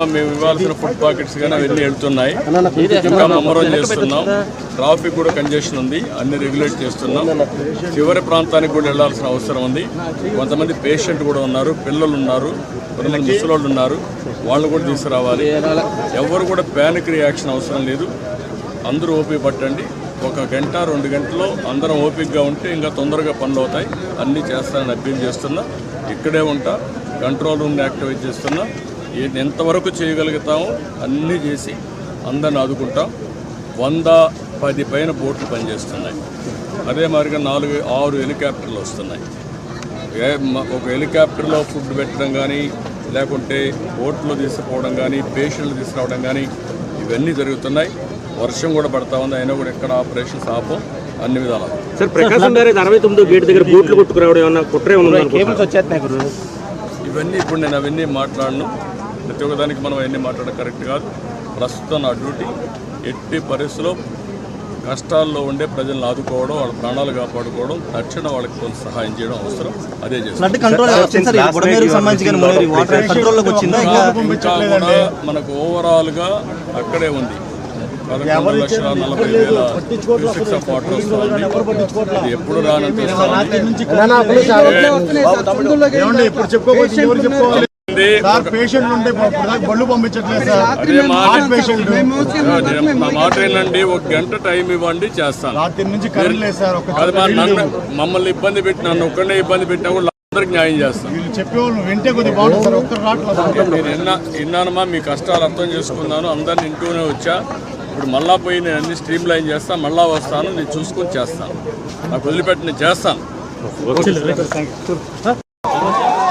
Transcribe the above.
మేము ఇవ్వాల్సిన food pockets కానీ అవన్నీ వెళ్తున్నాయి. ఇంకా ముమ్మరం చేస్తున్నాం. ట్రాఫిక్ కూడా కంజెషన్ ఉంది, అన్ని రెగ్యులేట్ చేస్తున్నాం. చివరి ప్రాంతానికి కూడా వెళ్లాల్సిన అవసరం ఉంది. కొంతమంది పేషెంట్ కూడా ఉన్నారు, పిల్లలు ఉన్నారు, కొంతమంది ముసలోళ్ళు ఉన్నారు, వాళ్ళు కూడా తీసుకురావాలి. ఎవరు కూడా ప్యానిక్ రియాక్షన్ అవసరం లేదు. అందరూ ఓపిక పట్టండి. 1 గంట 2 గంటల్లో అందరం ఓపికగా ఉంటే ఇంకా తొందరగా పనులు అవుతాయి. అన్నీ చేస్తానని అప్పీల్ చేస్తున్నా. ఇక్కడే ఉంటా, కంట్రోల్ రూమ్ని యాక్టివేట్ చేస్తున్నా. ఎంతవరకు చేయగలుగుతామో అన్నీ చేసి అందరిని ఆదుకుంటాం. 110 పైన బోట్లు పనిచేస్తున్నాయి. అదే మాదిరిగా 4-6 హెలికాప్టర్లు వస్తున్నాయి. ఒక హెలికాప్టర్లో ఫుడ్ పెట్టడం కానీ, లేకుంటే బోట్లో తీసుకుపోవడం కానీ, పేషెంట్లు తీసుకురావడం కానీ ఇవన్నీ జరుగుతున్నాయి. వర్షం కూడా పడతా ఉంది, అయినా కూడా ఎక్కడ ఆపరేషన్స్ ఆపం అన్ని విధాలు. సార్, ప్రకాశం బ్యారేజ్ 69 గేట్ దగ్గర బోట్లు కొట్టుకురావడం ఏమన్నా కుట్రే ఉంది? ఇవన్నీ ఇప్పుడు నేను అవన్నీ మాట్లాడను. ప్రతి ఒక్కదానికి మనం అవన్నీ మాట్లాడడం కరెక్ట్ కాదు. ప్రస్తుతం నా డ్యూటీ ఎట్టి పరిస్థితుల్లో కష్టాల్లో ఉండే ప్రజలను ఆదుకోవడం, వాళ్ళ ప్రాణాలు కాపాడుకోవడం, తక్షణ వాళ్ళకి కొంత సహాయం చేయడం అవసరం. అదే చేస్తాం. మనకు ఓవరాల్గా అక్కడే ఉంది. 11,40,000 ఆఫ్ వాటర్ వస్తుంది. అది ఎప్పుడు రానంటే నా మాట ఏంటండి, 1 గంట టైం ఇవ్వండి, చేస్తాను. మమ్మల్ని ఇబ్బంది పెట్టి నన్ను ఒక్కడే ఇబ్బంది పెట్టినా కూడా అందరికి న్యాయం చేస్తాను. నేను విన్నానమ్మా, మీ కష్టాలు అర్థం చేసుకున్నాను. అందరిని ఇంటూనే వచ్చా. ఇప్పుడు మళ్ళా పోయి నేను అన్ని స్ట్రీమ్ లైన్ చేస్తాను. మళ్ళా వస్తాను, నేను చూసుకొని చేస్తాను. నాకు వదిలిపెట్టి నేను చేస్తాను.